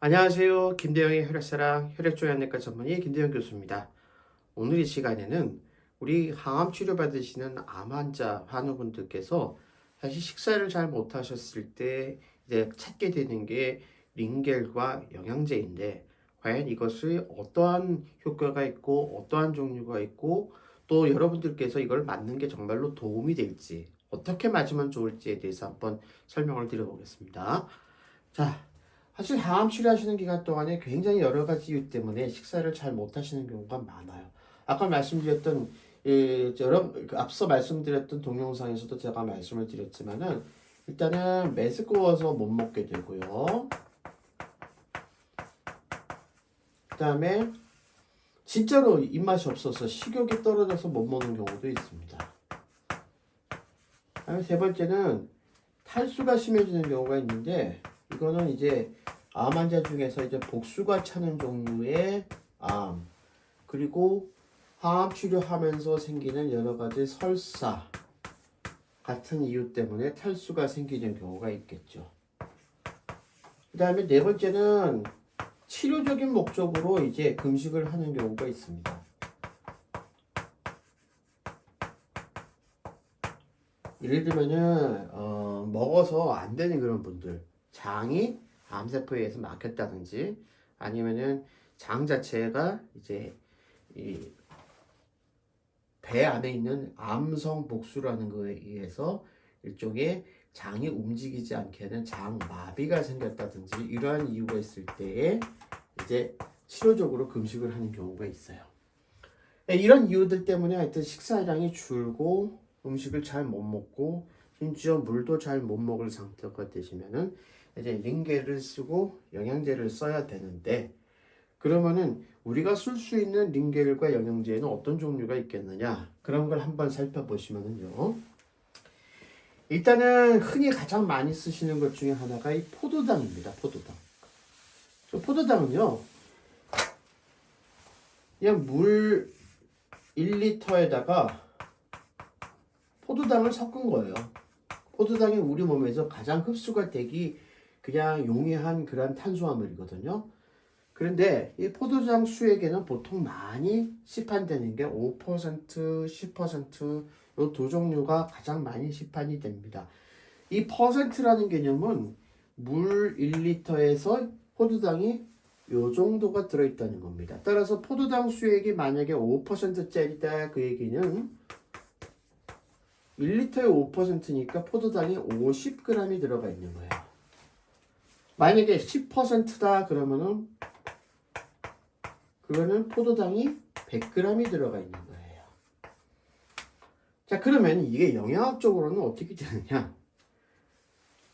안녕하세요. 김대영의 혈액사랑 혈액조현내과 전문의 김대영 교수입니다. 오늘 이 시간에는 우리 항암 치료 받으시는 암 환자 환우분들께서 사실 식사를 잘 못하셨을 때 이제 찾게 되는 게 링겔과 영양제인데 과연 이것을 어떠한 효과가 있고 어떠한 종류가 있고 또 여러분들께서 이걸 맞는 게 정말로 도움이 될지 어떻게 맞으면 좋을지에 대해서 한번 설명을 드려보겠습니다. 자, 사실 항암 치료하시는 기간 동안에 굉장히 여러 가지 이유 때문에 식사를 잘 못하시는 경우가 많아요. 아까 말씀드렸던 앞서 말씀드렸던 동영상에서도 제가 말씀을 드렸지만은 일단은 메스꺼워서 못 먹게 되고요. 그다음에 진짜로 입맛이 없어서 식욕이 떨어져서 못 먹는 경우도 있습니다. 그다음에 세 번째는 탈수가 심해지는 경우가 있는데 이거는 이제 암 환자 중에서 이제 복수가 차는 종류의 암, 그리고 항암 치료하면서 생기는 여러 가지 설사 같은 이유 때문에 탈수가 생기는 경우가 있겠죠. 그 다음에 네 번째는 치료적인 목적으로 이제 금식을 하는 경우가 있습니다. 예를 들면은 먹어서 안 되는 그런 분들, 장이 암세포에 의해서 막혔다든지 아니면은 장 자체가 이제 이 배 안에 있는 암성 복수라는 거에 의해서 일종의 장이 움직이지 않게 하는 장마비가 생겼다든지 이러한 이유가 있을 때에 이제 치료적으로 금식을 하는 경우가 있어요. 이런 이유들 때문에 하여튼 식사량이 줄고 음식을 잘 못 먹고 심지어 물도 잘 못 먹을 상태가 되시면은 이제 링겔을 쓰고 영양제를 써야 되는데 그러면은 우리가 쓸 수 있는 링겔과 영양제에는 어떤 종류가 있겠느냐 그런 걸 한번 살펴보시면은요. 일단은 흔히 가장 많이 쓰시는 것 중에 하나가 이 포도당입니다. 포도당. 포도당은요. 그냥 물 1리터에다가 포도당을 섞은 거예요. 포도당이 우리 몸에서 가장 흡수가 되기 그냥 용이한 그런 탄수화물이거든요. 그런데 이 포도당 수액에는 보통 많이 시판되는 게 5%, 10%, 이 두 종류가 가장 많이 시판이 됩니다. 이 퍼센트라는 개념은 물 1리터에서 포도당이 요 정도가 들어있다는 겁니다. 따라서 포도당 수액이 만약에 5%짜리다 그 얘기는 1리터에 5%니까 포도당이 50g이 들어가 있는 거예요. 만약에 10%다 그러면은 그거는 포도당이 100g이 들어가 있는 거예요. 자, 그러면 이게 영양학적으로는 어떻게 되느냐?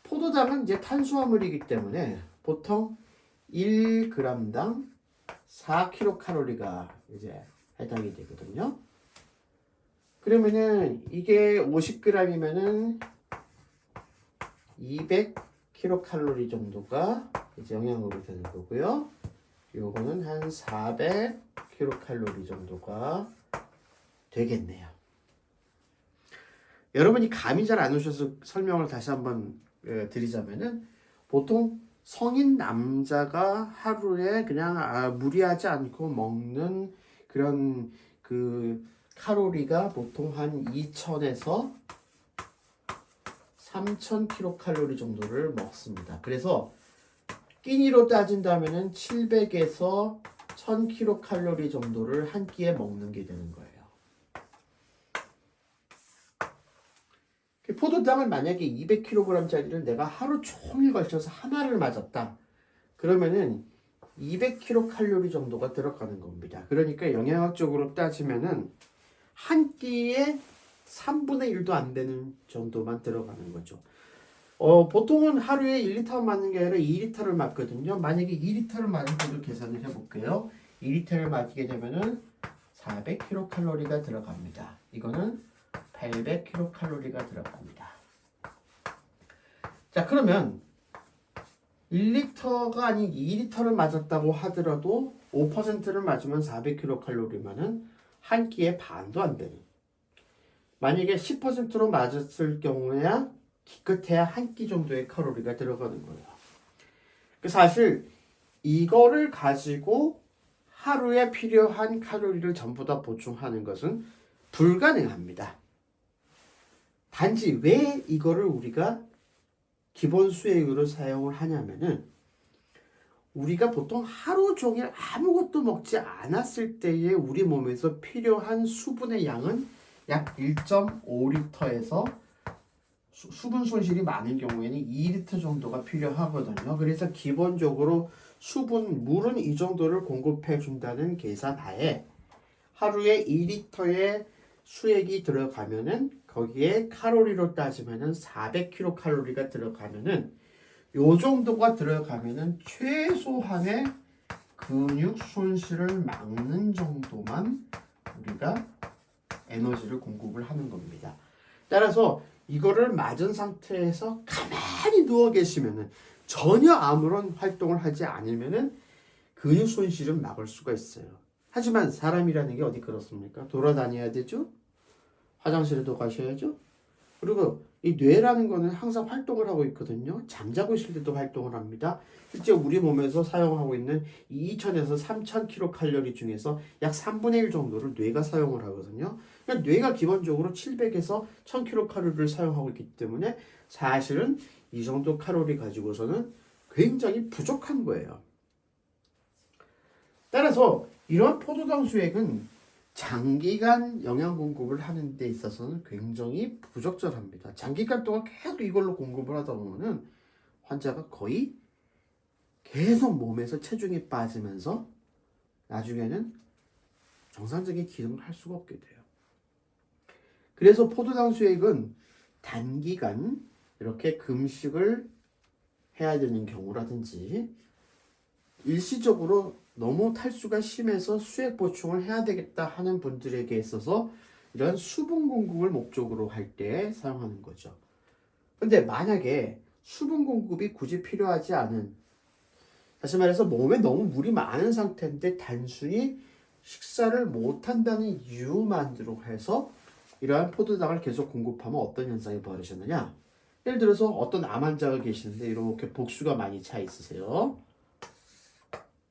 포도당은 이제 탄수화물이기 때문에 보통 1g당 4kcal가 이제 해당이 되거든요. 그러면은 이게 50g이면은 200kcal 정도가 이제 영양으로 되는 거고요. 요거는 한 400kcal 정도가 되겠네요. 여러분이 감이 잘 안 오셔서 설명을 다시 한번 드리자면은 보통 성인 남자가 하루에 그냥 무리하지 않고 먹는 그런 그 칼로리가 보통 한 2000에서 3000kcal 정도를 먹습니다. 그래서 끼니로 따진다면은 700에서 1000kcal 정도를 한 끼에 먹는 게 되는 거예요. 포도당을 만약에 200kg짜리를 내가 하루 종일 걸쳐서 하나를 맞았다. 그러면은 200kcal 정도가 들어가는 겁니다. 그러니까 영양학적으로 따지면은 한 끼에 3분의 1도 안 되는 정도만 들어가는 거죠. 보통은 하루에 1리터 맞는 게 아니라 2리터를 맞거든요. 만약에 2리터를 맞은 것도 계산을 해볼게요. 2리터를 맞게 되면은 400kcal가 들어갑니다. 이거는 800kcal가 들어갑니다. 자, 그러면 1리터가 아닌 2리터를 맞았다고 하더라도 5%를 맞으면 400kcal면은 한 끼에 반도 안 되는. 만약에 10%로 맞았을 경우에야 기껏해야 한 끼 정도의 칼로리가 들어가는 거예요. 사실 이거를 가지고 하루에 필요한 칼로리를 전부 다 보충하는 것은 불가능합니다. 단지 왜 이거를 우리가 기본 수액으로 사용을 하냐면은 우리가 보통 하루 종일 아무것도 먹지 않았을 때에 우리 몸에서 필요한 수분의 양은 약 1.5리터에서 수분 손실이 많은 경우에는 2리터 정도가 필요하거든요. 그래서 기본적으로 물은 이 정도를 공급해 준다는 계산하에 하루에 2리터의 수액이 들어가면은 거기에 칼로리로 따지면은 400kcal가 들어가면은 요 정도가 들어가면은 최소한의 근육 손실을 막는 정도만 우리가 에너지를 공급을 하는 겁니다. 따라서 이거를 맞은 상태에서 가만히 누워 계시면은 전혀 아무런 활동을 하지 않으면은 근육 손실은 막을 수가 있어요. 하지만 사람이라는 게 어디 그렇습니까? 돌아다녀야 되죠? 화장실에도 가셔야죠? 그리고 이 뇌라는 거는 항상 활동을 하고 있거든요. 잠자고 있을 때도 활동을 합니다. 실제 우리 몸에서 사용하고 있는 2000에서 3000kcal 중에서 약 3분의 1 정도를 뇌가 사용을 하거든요. 그러니까 뇌가 기본적으로 700에서 1000kcal를 사용하고 있기 때문에 사실은 이 정도 칼로리 가지고서는 굉장히 부족한 거예요. 따라서 이러한 포도당 수액은 장기간 영양 공급을 하는 데 있어서는 굉장히 부적절합니다. 장기간 동안 계속 이걸로 공급을 하다 보면은 환자가 거의 계속 몸에서 체중이 빠지면서 나중에는 정상적인 기능을 할 수가 없게 돼요. 그래서 포도당 수액은 단기간 이렇게 금식을 해야 되는 경우라든지 일시적으로 너무 탈수가 심해서 수액 보충을 해야 되겠다 하는 분들에게 있어서 이런 수분 공급을 목적으로 할 때 사용하는 거죠. 근데 만약에 수분 공급이 굳이 필요하지 않은, 다시 말해서 몸에 너무 물이 많은 상태인데 단순히 식사를 못한다는 이유만으로 해서 이러한 포도당을 계속 공급하면 어떤 현상이 벌어지느냐? 예를 들어서 어떤 암 환자가 계시는데 이렇게 복수가 많이 차 있으세요.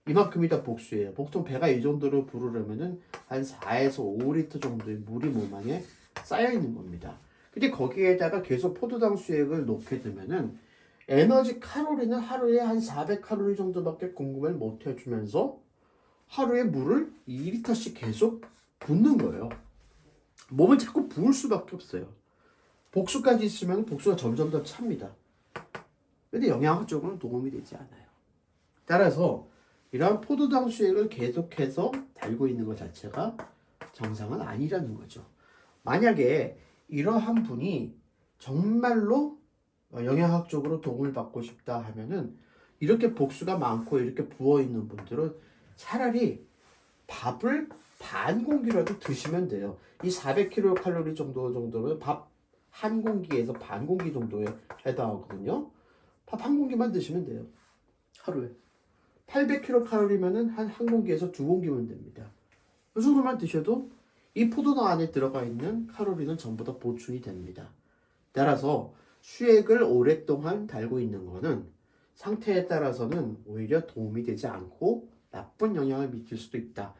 이만큼이 다 복수예요. 보통 배가 이 정도로 부르려면은 한 4에서 5리터 정도의 물이 몸 안에 쌓여 있는 겁니다. 근데 거기에다가 계속 포도당 수액을 넣게 되면은 에너지 칼로리는 하루에 한 400칼로리 정도밖에 공급을 못 해주면서 하루에 물을 2리터씩 계속 붓는 거예요. 몸은 자꾸 부을 수밖에 없어요. 복수까지 있으면 복수가 점점 더 찹니다. 근데 영양학적으로는 도움이 되지 않아요. 따라서 이러한 포도당 수액을 계속해서 달고 있는 것 자체가 정상은 아니라는 거죠. 만약에 이러한 분이 정말로 영양학적으로 도움을 받고 싶다 하면은 이렇게 복수가 많고 이렇게 부어있는 분들은 차라리 밥을 반 공기라도 드시면 돼요. 이 400kcal 정도면 밥 한 공기에서 반 공기 정도에 해당하거든요. 밥 한 공기만 드시면 돼요. 하루에. 800kcal면은 한 공기에서 두 공기면 됩니다. 이 정도만 드셔도 이 포도당 안에 들어가 있는 칼로리는 전부 다 보충이 됩니다. 따라서 수액을 오랫동안 달고 있는 거는 상태에 따라서는 오히려 도움이 되지 않고 나쁜 영향을 미칠 수도 있다.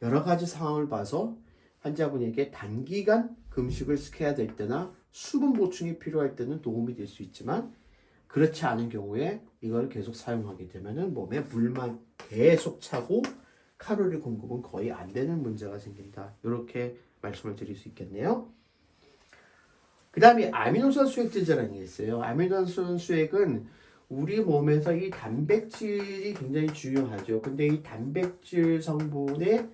여러 가지 상황을 봐서 환자분에게 단기간 금식을 시켜야 될 때나 수분 보충이 필요할 때는 도움이 될 수 있지만 그렇지 않은 경우에 이걸 계속 사용하게 되면은 몸에 물만 계속 차고 칼로리 공급은 거의 안 되는 문제가 생긴다. 이렇게 말씀을 드릴 수 있겠네요. 그 다음에 아미노산 수액제제라는 게 있어요. 아미노산 수액은 우리 몸에서 이 단백질이 굉장히 중요하죠. 근데 이 단백질 성분의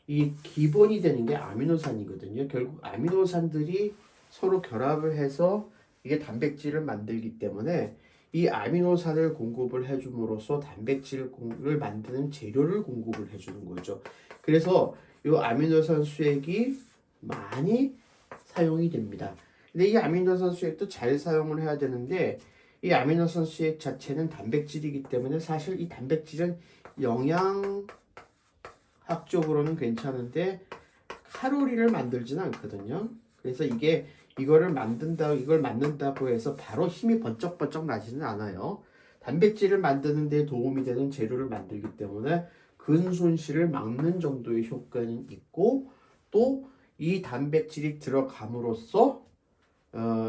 이 기본이 되는 게 아미노산이거든요. 결국 아미노산들이 서로 결합을 해서 이게 단백질을 만들기 때문에 이 아미노산을 공급을 해줌으로써 단백질을 만드는 재료를 공급을 해주는 거죠. 그래서 이 아미노산 수액이 많이 사용이 됩니다. 근데 이 아미노산 수액도 잘 사용을 해야 되는데 이 아미노산 수액 자체는 단백질이기 때문에 사실 이 단백질은 영양학적으로는 괜찮은데 칼로리를 만들지는 않거든요. 그래서 이걸 만든다고 해서 바로 힘이 번쩍번쩍 나지는 않아요. 단백질을 만드는 데 도움이 되는 재료를 만들기 때문에 근 손실을 막는 정도의 효과는 있고 또 이 단백질이 들어감으로써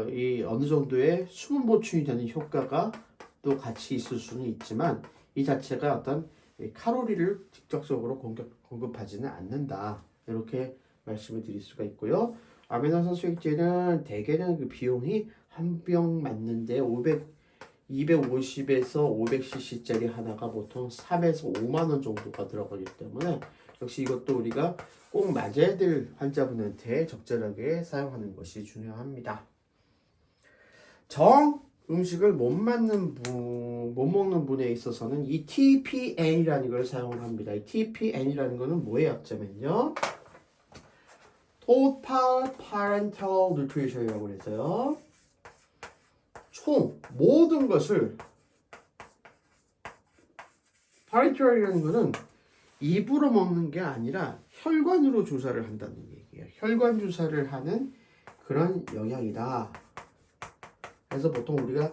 이 어느 정도의 수분 보충이 되는 효과가 또 같이 있을 수는 있지만 이 자체가 어떤 칼로리를 직접적으로 공급하지는 않는다. 이렇게 말씀을 드릴 수가 있고요. 아미노산수액제는 대개는 그 비용이 한 병 맞는데 250에서 500cc짜리 하나가 보통 3에서 5만 원 정도가 들어가기 때문에 역시 이것도 우리가 꼭 맞아야 될 환자분한테 적절하게 사용하는 것이 중요합니다. 정 음식을 못 먹는 분에 있어서는 이 TPN이라는 걸 사용을 합니다. 이 TPN이라는 거는 뭐의 약자면요. Total Parental Nutrition이라고 해서요. 총 모든 것을 parental이라는 거는 입으로 먹는 게 아니라 혈관으로 주사를 한다는 얘기예요. 혈관 주사를 하는 그런 영양이다. 그래서 보통 우리가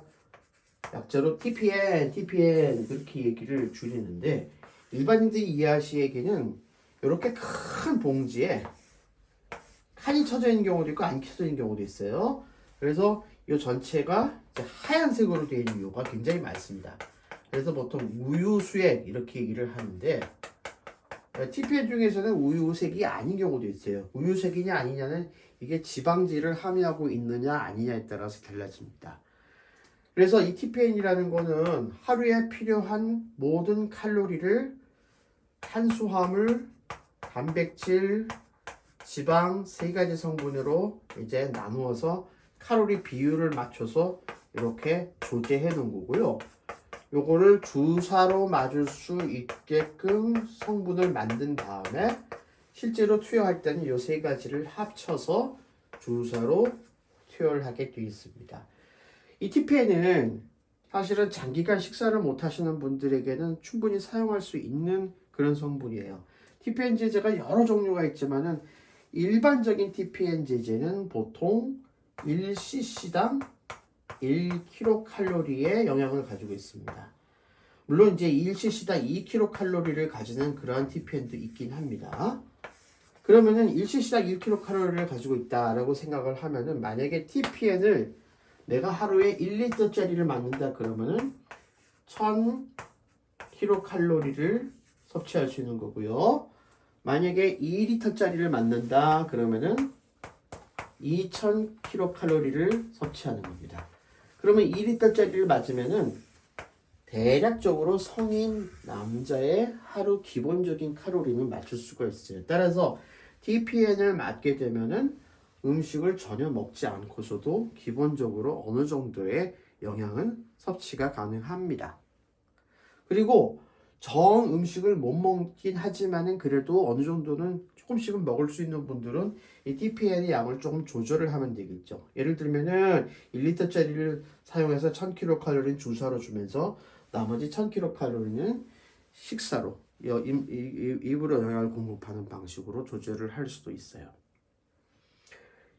약자로 TPN 그렇게 얘기를 줄이는데 일반인들이 이해하시기에는 이렇게 큰 봉지에 칸이 쳐져 있는 경우도 있고 안 쳐져 있는 경우도 있어요. 그래서 이 전체가 하얀색으로 되어 있는 이유가 굉장히 많습니다. 그래서 보통 우유수액 이렇게 얘기를 하는데 TPN 중에서는 우유색이 아닌 경우도 있어요. 우유색이냐 아니냐는 이게 지방질을 함유하고 있느냐 아니냐에 따라서 달라집니다. 그래서 이 TPN이라는 거는 하루에 필요한 모든 칼로리를 탄수화물, 단백질, 지방 세 가지 성분으로 이제 나누어서 칼로리 비율을 맞춰서 이렇게 조제해 놓은 거고요. 요거를 주사로 맞을 수 있게끔 성분을 만든 다음에 실제로 투여할 때는 요 세 가지를 합쳐서 주사로 투여를 하게 되어 있습니다. 이 TPN은 사실은 장기간 식사를 못 하시는 분들에게는 충분히 사용할 수 있는 그런 성분이에요. TPN 제제가 여러 종류가 있지만은 일반적인 TPN 제제는 보통 1cc당 1kcal의 영향을 가지고 있습니다. 물론 이제 1cc당 2kcal를 가지는 그러한 TPN도 있긴 합니다. 그러면은 1cc당 1kcal를 가지고 있다라고 생각을 하면은 만약에 TPN을 내가 하루에 1리터짜리를 맞는다 그러면은 1000kcal를 섭취할 수 있는 거고요. 만약에 2리터짜리를 맞는다 그러면은 2000kcal를 섭취하는 겁니다. 그러면 2리터짜리를 맞으면은 대략적으로 성인 남자의 하루 기본적인 칼로리는 맞출 수가 있어요. 따라서 TPN을 맞게 되면은 음식을 전혀 먹지 않고서도 기본적으로 어느 정도의 영양은 섭취가 가능합니다. 그리고 정 음식을 못 먹긴 하지만은 그래도 어느 정도는 조금씩은 먹을 수 있는 분들은 이 TPN의 양을 조금 조절을 하면 되겠죠. 예를 들면은 1리터짜리를 사용해서 1000kcal는 주사로 주면서 나머지 1000kcal는 식사로 입으로 영양을 공급하는 방식으로 조절을 할 수도 있어요.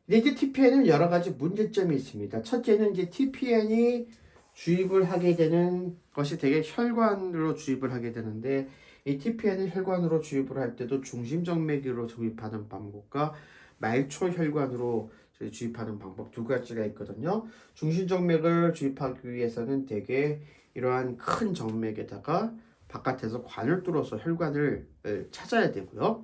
이제 TPN은 여러 가지 문제점이 있습니다. 첫째는 이제 TPN이 주입을 하게 되는 것이 되게 혈관으로 주입을 하게 되는데 이 TPN을 혈관으로 주입을 할 때도 중심정맥으로 주입하는 방법과 말초혈관으로 주입하는 방법 두 가지가 있거든요. 중심정맥을 주입하기 위해서는 되게 이러한 큰 정맥에다가 바깥에서 관을 뚫어서 혈관을 찾아야 되고요.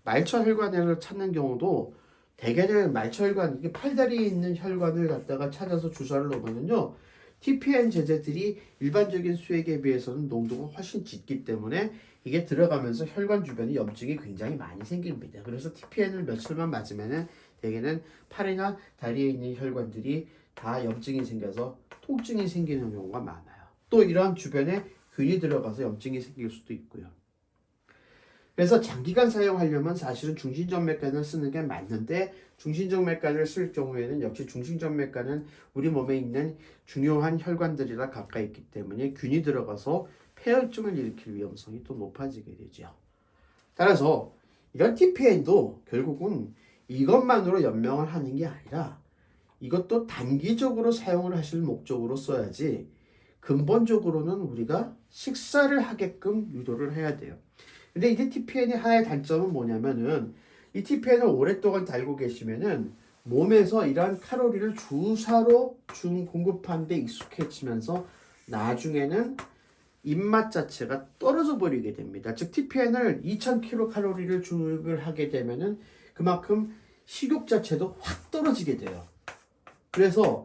말초혈관을 찾는 경우도 대개는 말초혈관, 이게 팔다리에 있는 혈관을 갖다가 찾아서 주사를 놓으면요. TPN 제제들이 일반적인 수액에 비해서는 농도가 훨씬 짙기 때문에 이게 들어가면서 혈관 주변에 염증이 굉장히 많이 생깁니다. 그래서 TPN을 며칠만 맞으면은 대개는 팔이나 다리에 있는 혈관들이 다 염증이 생겨서 통증이 생기는 경우가 많아요. 또 이러한 주변에 균이 들어가서 염증이 생길 수도 있고요. 그래서 장기간 사용하려면 사실은 중심정맥간을 쓰는 게 맞는데 중심정맥간을 쓸 경우에는 역시 중심정맥간은 우리 몸에 있는 중요한 혈관들이랑 가까이 있기 때문에 균이 들어가서 폐혈증을 일으킬 위험성이 또 높아지게 되죠. 따라서 이런 TPN도 결국은 이것만으로 연명을 하는 게 아니라 이것도 단기적으로 사용을 하실 목적으로 써야지 근본적으로는 우리가 식사를 하게끔 유도를 해야 돼요. 근데 이제 TPN의 하나의 단점은 뭐냐면은 이 TPN을 오랫동안 달고 계시면은 몸에서 이러한 칼로리를 주사로 공급하는 데 익숙해지면서 나중에는 입맛 자체가 떨어져 버리게 됩니다. 즉 TPN을 2000kcal를 주입을 하게 되면은 그만큼 식욕 자체도 확 떨어지게 돼요. 그래서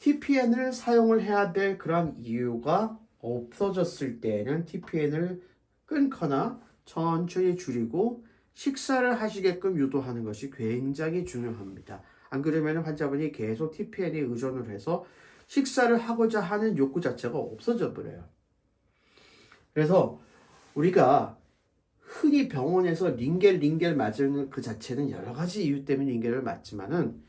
TPN을 사용을 해야 될 그런 이유가 없어졌을 때에는 TPN을 끊거나 천천히 줄이고 식사를 하시게끔 유도하는 것이 굉장히 중요합니다. 안 그러면 환자분이 계속 TPN에 의존을 해서 식사를 하고자 하는 욕구 자체가 없어져 버려요. 그래서 우리가 흔히 병원에서 링겔 맞는 그 자체는 여러 가지 이유 때문에 링겔을 맞지만은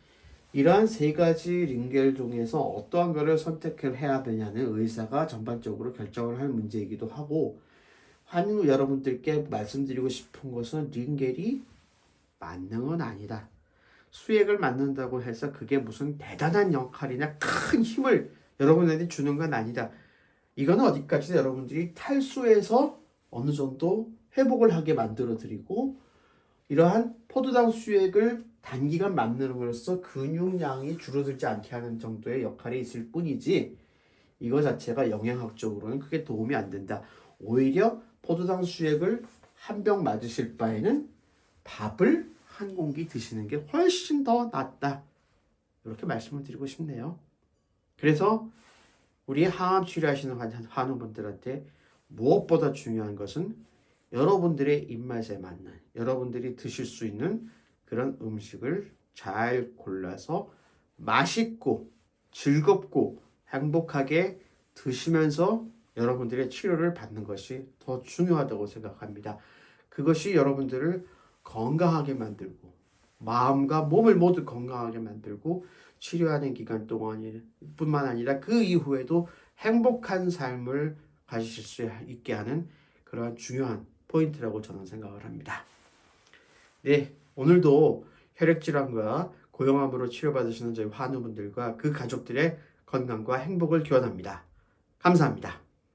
이러한 세 가지 링겔 중에서 어떠한 거를 선택을 해야 되냐는 의사가 전반적으로 결정을 할 문제이기도 하고 여러분들께 말씀드리고 싶은 것은 링겔이 만능은 아니다. 수액을 맞는다고 해서 그게 무슨 대단한 역할이나 큰 힘을 여러분한테 주는 건 아니다. 이거는 어디까지 여러분들이 탈수에서 어느 정도 회복을 하게 만들어 드리고 이러한 포도당 수액을 단기간 맞는으로써 근육량이 줄어들지 않게 하는 정도의 역할이 있을 뿐이지 이거 자체가 영양학적으로는 크게 도움이 안 된다. 오히려 포도당 수액을 한 병 맞으실 바에는 밥을 한 공기 드시는 게 훨씬 더 낫다. 이렇게 말씀을 드리고 싶네요. 그래서 우리 항암 치료하시는 환우분들한테 무엇보다 중요한 것은 여러분들의 입맛에 맞는 여러분들이 드실 수 있는 그런 음식을 잘 골라서 맛있고 즐겁고 행복하게 드시면서 여러분들의 치료를 받는 것이 더 중요하다고 생각합니다. 그것이 여러분들을 건강하게 만들고 마음과 몸을 모두 건강하게 만들고 치료하는 기간 동안 뿐만 아니라 그 이후에도 행복한 삶을 가지실 수 있게 하는 그러한 중요한 포인트라고 저는 생각을 합니다. 네, 오늘도 혈액질환과 고형암으로 치료받으시는 저희 환우분들과 그 가족들의 건강과 행복을 기원합니다. 감사합니다.